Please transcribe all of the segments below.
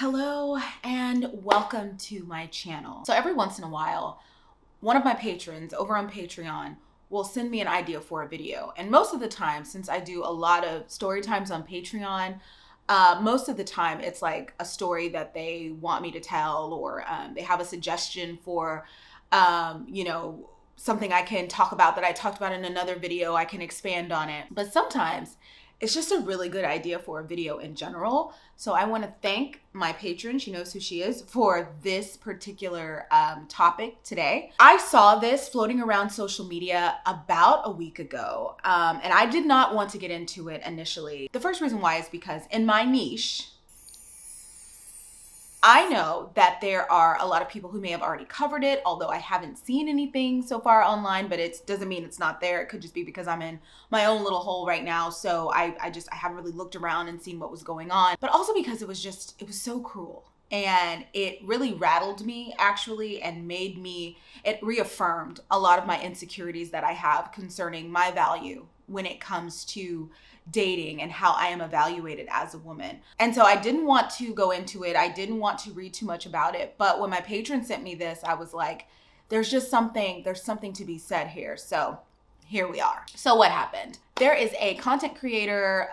Hello and welcome to my channel. So every once in a while, one of my patrons over on Patreon will send me an idea for a video. And most of the time, since I do a lot of story times on Patreon, most of the time it's like a story that they want me to tell, or they have a suggestion for, something I can talk about that I talked about in another video. I can expand on it. But sometimes it's just a really good idea for a video in general. So I want to thank my patron, she knows who she is, for this particular topic today. I saw this floating around social media about a week ago, and I did not want to get into it initially. The first reason why is because in my niche, I know that there are a lot of people who may have already covered it, although I haven't seen anything so far online, but it doesn't mean it's not there. It could just be because I'm in my own little hole right now. So I haven't really looked around and seen what was going on, but also because it was so cruel. And it really rattled me actually, and it reaffirmed a lot of my insecurities that I have concerning my value when it comes to dating and how I am evaluated as a woman. And so I didn't want to go into it. I didn't want to read too much about it. But when my patron sent me this, I was like, there's something to be said here. So here we are. So what happened? There is a content creator,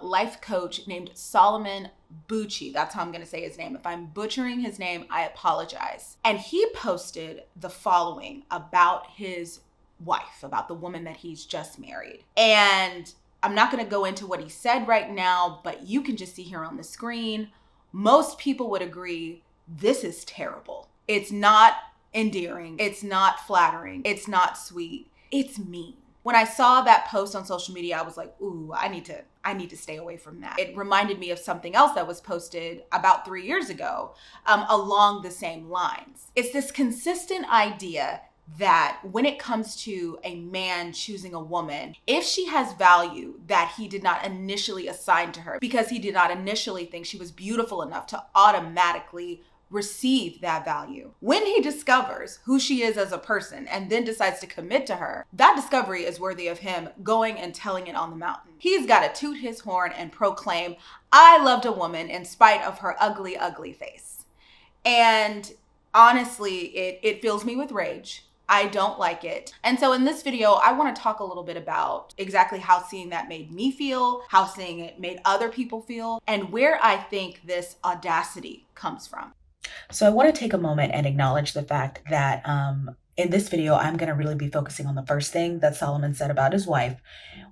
life coach named Solomon Buchi. That's how I'm going to say his name. If I'm butchering his name, I apologize. And he posted the following about his wife, about the woman that he's just married. And I'm not going to go into what he said right now, but you can just see here on the screen. Most people would agree this is terrible. It's not endearing. It's not flattering. It's not sweet. It's mean. When I saw that post on social media, I was like, ooh, I need to stay away from that. It reminded me of something else that was posted about 3 years ago, along the same lines. It's this consistent idea that when it comes to a man choosing a woman, if she has value that he did not initially assign to her, because he did not initially think she was beautiful enough to automatically receive that value, when he discovers who she is as a person and then decides to commit to her, that discovery is worthy of him going and telling it on the mountain. He's got to toot his horn and proclaim, I loved a woman in spite of her ugly, ugly face. And honestly, it fills me with rage. I don't like it. And so in this video, I want to talk a little bit about exactly how seeing that made me feel, how seeing it made other people feel, and where I think this audacity comes from. So I want to take a moment and acknowledge the fact that in this video, I'm going to really be focusing on the first thing that Solomon said about his wife,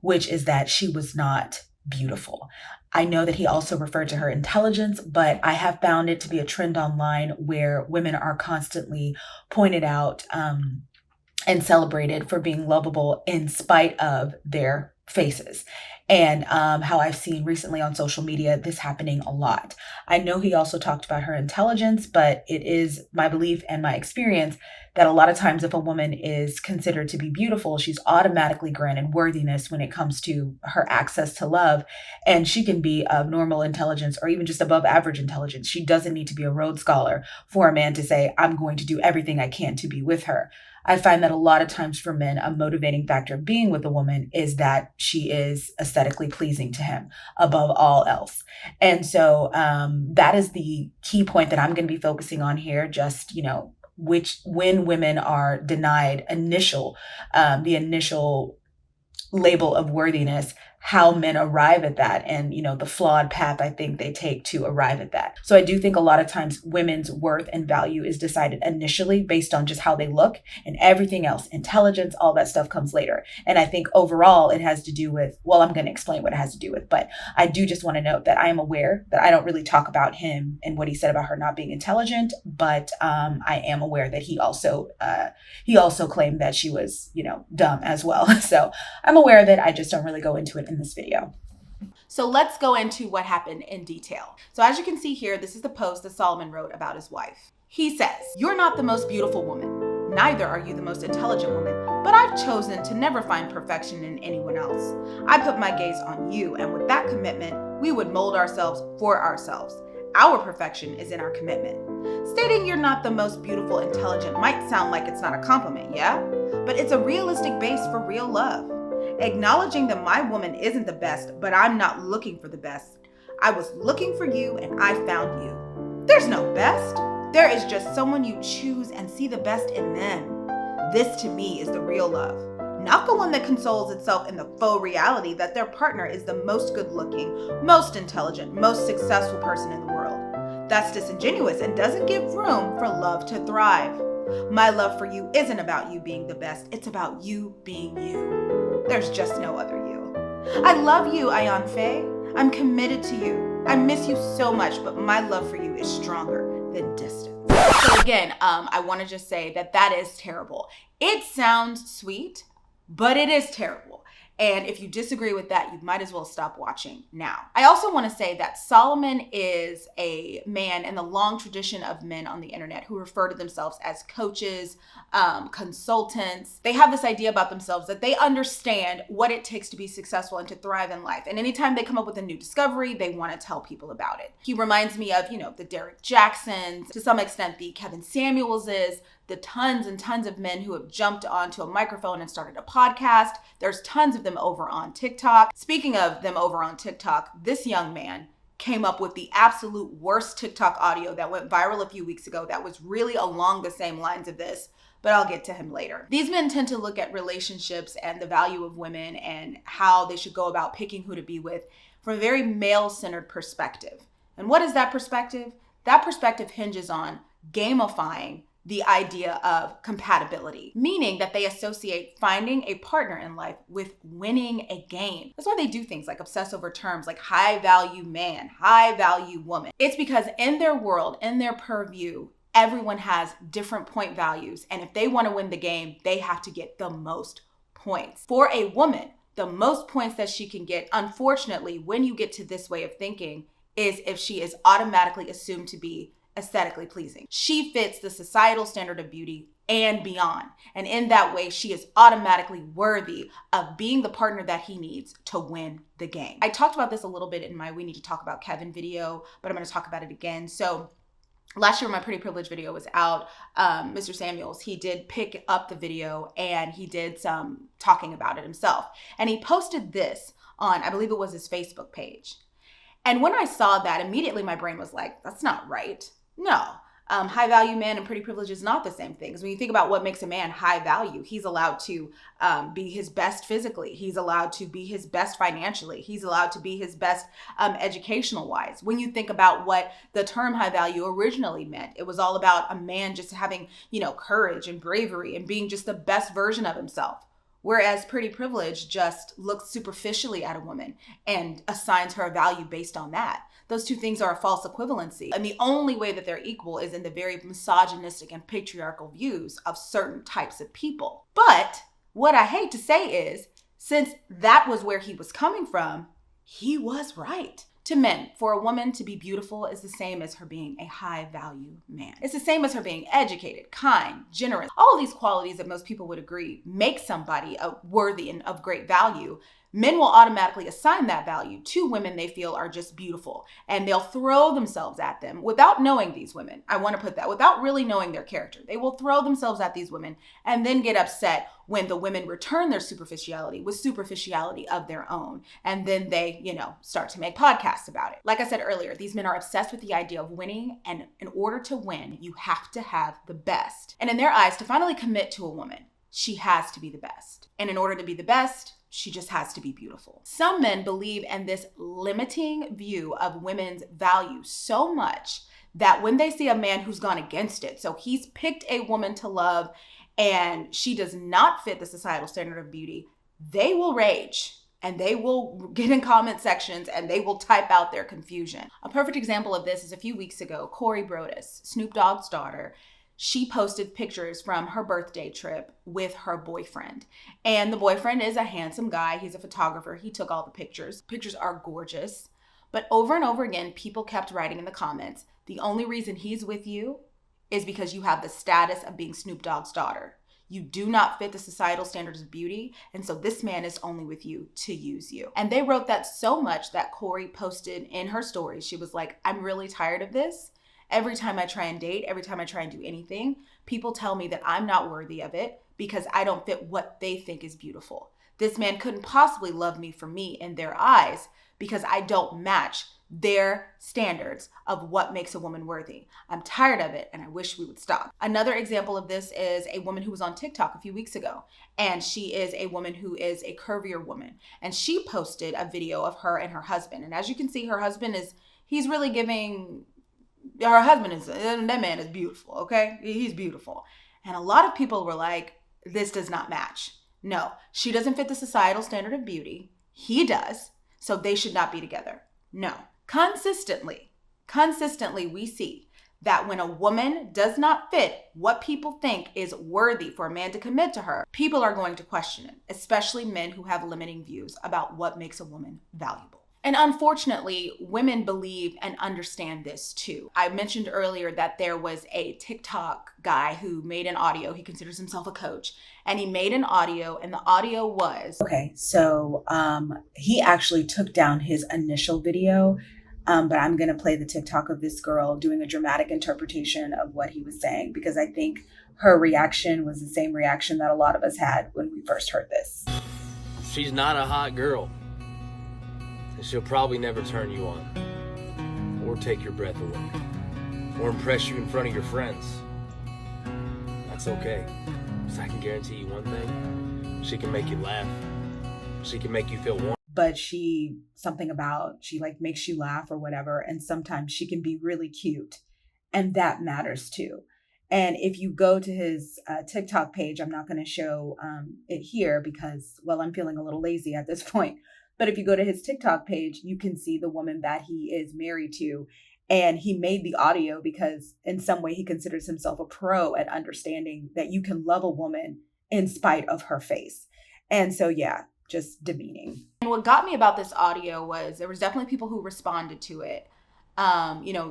which is that she was not beautiful. I know that he also referred to her intelligence, but I have found it to be a trend online where women are constantly pointed out and celebrated for being lovable in spite of their faces. And how I've seen recently on social media, this happening a lot. I know he also talked about her intelligence, but it is my belief and my experience that a lot of times if a woman is considered to be beautiful, she's automatically granted worthiness when it comes to her access to love. And she can be of normal intelligence or even just above average intelligence. She doesn't need to be a Rhodes Scholar for a man to say, I'm going to do everything I can to be with her. I find that a lot of times for men, a motivating factor of being with a woman is that she is aesthetically pleasing to him above all else. And so that is the key point that I'm going to be focusing on here. Just, when women are denied the initial label of worthiness, how men arrive at that, and the flawed path I think they take to arrive at that. So I do think a lot of times women's worth and value is decided initially based on just how they look, and everything else, intelligence, all that stuff comes later. And I think overall it has to do with, well, I'm going to explain what it has to do with, but I do just want to note that I am aware that I don't really talk about him and what he said about her not being intelligent, but I am aware that he also claimed that she was, dumb as well. So I'm aware of it. I just don't really go into it in this video. So let's go into what happened in detail. So as you can see here, this is the post that Solomon wrote about his wife. He says, "You're not the most beautiful woman. Neither are you the most intelligent woman, but I've chosen to never find perfection in anyone else. I put my gaze on you, and with that commitment, we would mold ourselves for ourselves. Our perfection is in our commitment." Stating you're not the most beautiful, intelligent might sound like it's not a compliment, yeah? But it's a realistic base for real love. Acknowledging that my woman isn't the best, but I'm not looking for the best. I was looking for you and I found you. There's no best. There is just someone you choose and see the best in them. This to me is the real love. Not the one that consoles itself in the faux reality that their partner is the most good-looking, most intelligent, most successful person in the world. That's disingenuous and doesn't give room for love to thrive. My love for you isn't about you being the best. It's about you being you. There's just no other you. I love you, Ayan Faye. I'm committed to you. I miss you so much, but my love for you is stronger than distance. So again, I want to just say that is terrible. It sounds sweet, but it is terrible. And if you disagree with that, you might as well stop watching now. I also want to say that Solomon is a man in the long tradition of men on the internet who refer to themselves as coaches, consultants. They have this idea about themselves that they understand what it takes to be successful and to thrive in life. And anytime they come up with a new discovery, they want to tell people about it. He reminds me of, the Derek Jacksons, to some extent the Kevin Samuelses, the tons and tons of men who have jumped onto a microphone and started a podcast. There's tons of them over on TikTok. Speaking of them over on TikTok, this young man came up with the absolute worst TikTok audio that went viral a few weeks ago that was really along the same lines of this, but I'll get to him later. These men tend to look at relationships and the value of women and how they should go about picking who to be with from a very male-centered perspective. And what is that perspective? That perspective hinges on gamifying the idea of compatibility, meaning that they associate finding a partner in life with winning a game. That's why they do things like obsess over terms like high value man, high value woman. It's because in their world, in their purview, everyone has different point values. And if they want to win the game, they have to get the most points. For a woman, the most points that she can get, unfortunately, when you get to this way of thinking, is if she is automatically assumed to be aesthetically pleasing. She fits the societal standard of beauty and beyond. And in that way, she is automatically worthy of being the partner that he needs to win the game. I talked about this a little bit in my We Need to Talk About Kevin video, but I'm going to talk about it again. So last year when my Pretty Privilege video was out, Mr. Samuels, he did pick up the video and he did some talking about it himself. And he posted this on, I believe it was his Facebook page. And when I saw that, immediately my brain was like, that's not right. No, high value man and pretty privilege is not the same thing. Because when you think about what makes a man high value, he's allowed to be his best physically. He's allowed to be his best financially. He's allowed to be his best educational wise. When you think about what the term high value originally meant, it was all about a man just having, courage and bravery and being just the best version of himself. Whereas pretty privilege just looks superficially at a woman and assigns her a value based on that. Those two things are a false equivalency. And the only way that they're equal is in the very misogynistic and patriarchal views of certain types of people. But what I hate to say is, since that was where he was coming from, he was right. To men, for a woman to be beautiful is the same as her being a high value man. It's the same as her being educated, kind, generous. All of these qualities that most people would agree make somebody worthy and of great value. Men will automatically assign that value to women they feel are just beautiful, and they'll throw themselves at them without knowing these women. I want to put that, without really knowing their character. They will throw themselves at these women and then get upset when the women return their superficiality with superficiality of their own. And then they, start to make podcasts about it. Like I said earlier, these men are obsessed with the idea of winning. And in order to win, you have to have the best. And in their eyes, to finally commit to a woman, she has to be the best. And in order to be the best, she just has to be beautiful. Some men believe in this limiting view of women's value so much that when they see a man who's gone against it, so he's picked a woman to love and she does not fit the societal standard of beauty, they will rage and they will get in comment sections and they will type out their confusion. A perfect example of this is a few weeks ago, Corey Brodus, Snoop Dogg's daughter. She posted pictures from her birthday trip with her boyfriend. And the boyfriend is a handsome guy. He's a photographer. He took all the pictures. Pictures are gorgeous. But over and over again, people kept writing in the comments, the only reason he's with you is because you have the status of being Snoop Dogg's daughter. You do not fit the societal standards of beauty. And so this man is only with you to use you. And they wrote that so much that Corey posted in her stories. She was like, I'm really tired of this. Every time I try and date, every time I try and do anything, people tell me that I'm not worthy of it because I don't fit what they think is beautiful. This man couldn't possibly love me for me in their eyes because I don't match their standards of what makes a woman worthy. I'm tired of it and I wish we would stop. Another example of this is a woman who was on TikTok a few weeks ago, and she is a woman who is a curvier woman, and she posted a video of her and her husband. And as you can see, her husband he's really giving, her husband is, that man is beautiful, okay? He's beautiful. And a lot of people were like, this does not match. No, she doesn't fit the societal standard of beauty. He does. So they should not be together. No. Consistently, we see that when a woman does not fit what people think is worthy for a man to commit to her, people are going to question it, especially men who have limiting views about what makes a woman valuable. And unfortunately, women believe and understand this too. I mentioned earlier that there was a TikTok guy who made an audio. He considers himself a coach, and he made an audio, and the audio was... Okay, so he actually took down his initial video, but I'm going to play the TikTok of this girl doing a dramatic interpretation of what he was saying, because I think her reaction was the same reaction that a lot of us had when we first heard this. She's not a hot girl. And she'll probably never turn you on, or take your breath away, or impress you in front of your friends. That's okay, because I can guarantee you one thing: she can make you laugh, she can make you feel warm. But she like makes you laugh or whatever, and sometimes she can be really cute, and that matters too. And if you go to his TikTok page, I'm not going to show it here because, well, I'm feeling a little lazy at this point. But if you go to his TikTok page, you can see the woman that he is married to. And he made the audio because in some way he considers himself a pro at understanding that you can love a woman in spite of her face. And so, yeah, just demeaning. And what got me about this audio was there was definitely people who responded to it,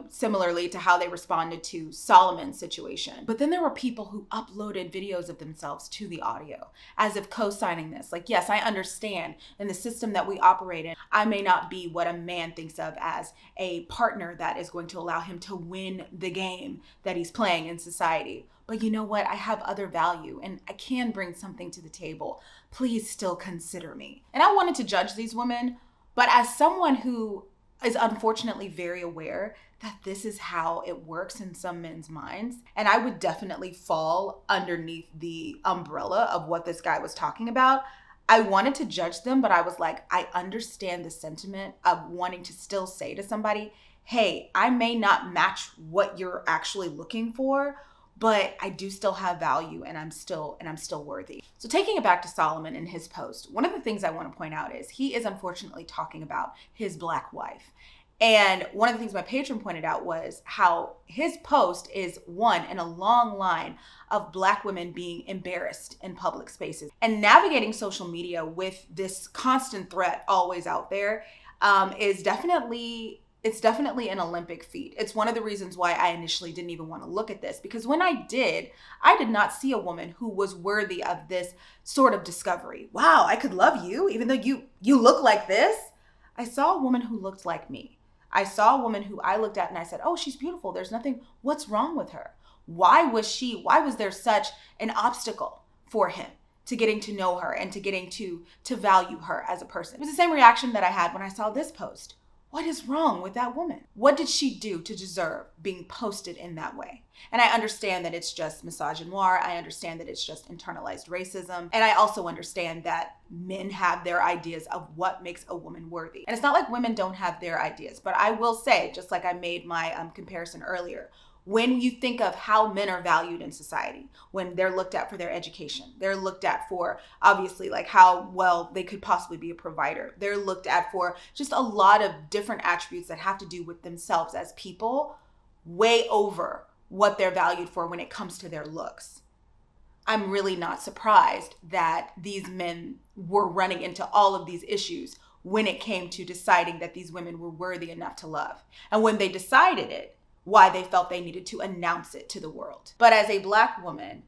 similarly to how they responded to Solomon's situation. But then there were people who uploaded videos of themselves to the audio as if co-signing this. Like, yes, I understand in the system that we operate in, I may not be what a man thinks of as a partner that is going to allow him to win the game that he's playing in society. But you know what? I have other value and I can bring something to the table. Please still consider me. And I wanted to judge these women, but as someone who is unfortunately very aware that this is how it works in some men's minds, and I would definitely fall underneath the umbrella of what this guy was talking about. I wanted to judge them, but I was like, I understand the sentiment of wanting to still say to somebody, hey, I may not match what you're actually looking for, but I do still have value and I'm still worthy. So taking it back to Solomon and his post, one of the things I want to point out is he is unfortunately talking about his Black wife. And one of the things my patron pointed out was how his post is one in a long line of Black women being embarrassed in public spaces. And navigating social media with this constant threat always out there is definitely an Olympic feat. It's one of the reasons why I initially didn't even want to look at this, because when I did not see a woman who was worthy of this sort of discovery. Wow, I could love you even though you look like this. I saw a woman who looked like me. I saw a woman who I looked at and I said, oh, she's beautiful. There's nothing, what's wrong with her? Why was there such an obstacle for him to getting to know her and to getting to value her as a person? It was the same reaction that I had when I saw this post. What is wrong with that woman? What did she do to deserve being posted in that way? And I understand that it's just misogynoir. I understand that it's just internalized racism. And I also understand that men have their ideas of what makes a woman worthy. And it's not like women don't have their ideas, but I will say, just like I made my comparison earlier, when you think of how men are valued in society, when they're looked at for their education, they're looked at for obviously like how well they could possibly be a provider. They're looked at for just a lot of different attributes that have to do with themselves as people, way over what they're valued for when it comes to their looks. I'm really not surprised that these men were running into all of these issues when it came to deciding that these women were worthy enough to love. And when they decided it, why they felt they needed to announce it to the world. But as a Black woman,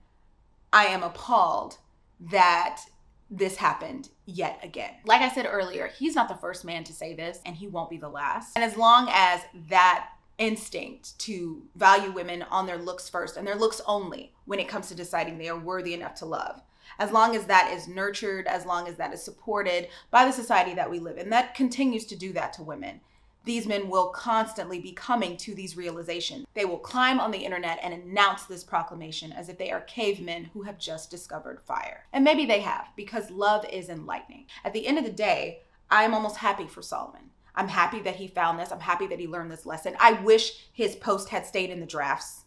I am appalled that this happened yet again. Like I said earlier, he's not the first man to say this, and he won't be the last. And as long as that instinct to value women on their looks first and their looks only when it comes to deciding they are worthy enough to love, As long as that is nurtured, as long as that is supported by the society that we live in, that continues to do that to women. These men will constantly be coming to these realizations. They will climb on the internet and announce this proclamation as if they are cavemen who have just discovered fire. And maybe they have, because love is enlightening. At the end of the day, I'm almost happy for Solomon. I'm happy that he found this. I'm happy that he learned this lesson. I wish his post had stayed in the drafts.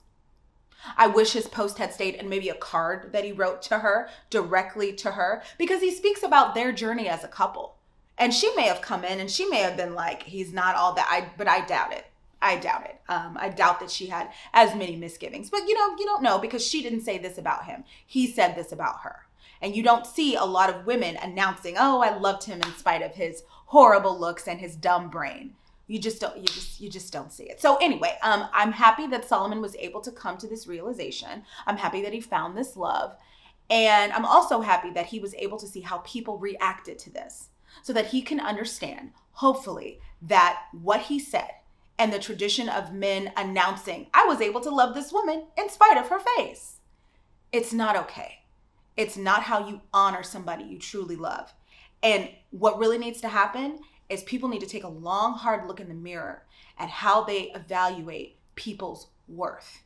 I wish his post had stayed in maybe a card that he wrote to her, directly to her, because he speaks about their journey as a couple. And she may have come in and she may have been like, he's not all that, but I doubt it. I doubt it. I doubt that she had as many misgivings. But you don't know, because she didn't say this about him. He said this about her. And you don't see a lot of women announcing, oh, I loved him in spite of his horrible looks and his dumb brain. You just don't see it. So anyway, I'm happy that Solomon was able to come to this realization. I'm happy that he found this love. And I'm also happy that he was able to see how people reacted to this, so that he can understand, hopefully, that what he said and the tradition of men announcing, I was able to love this woman in spite of her face. It's not okay. It's not how you honor somebody you truly love. And what really needs to happen is people need to take a long, hard look in the mirror at how they evaluate people's worth.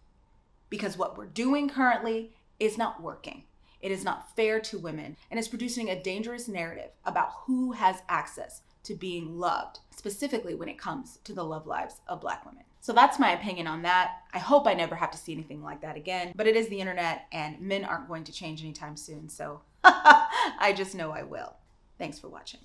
Because what we're doing currently is not working. It is not fair to women, and it's producing a dangerous narrative about who has access to being loved, specifically when it comes to the love lives of Black women. So that's my opinion on that. I hope I never have to see anything like that again, but it is the internet and men aren't going to change anytime soon. So I just know I will. Thanks for watching.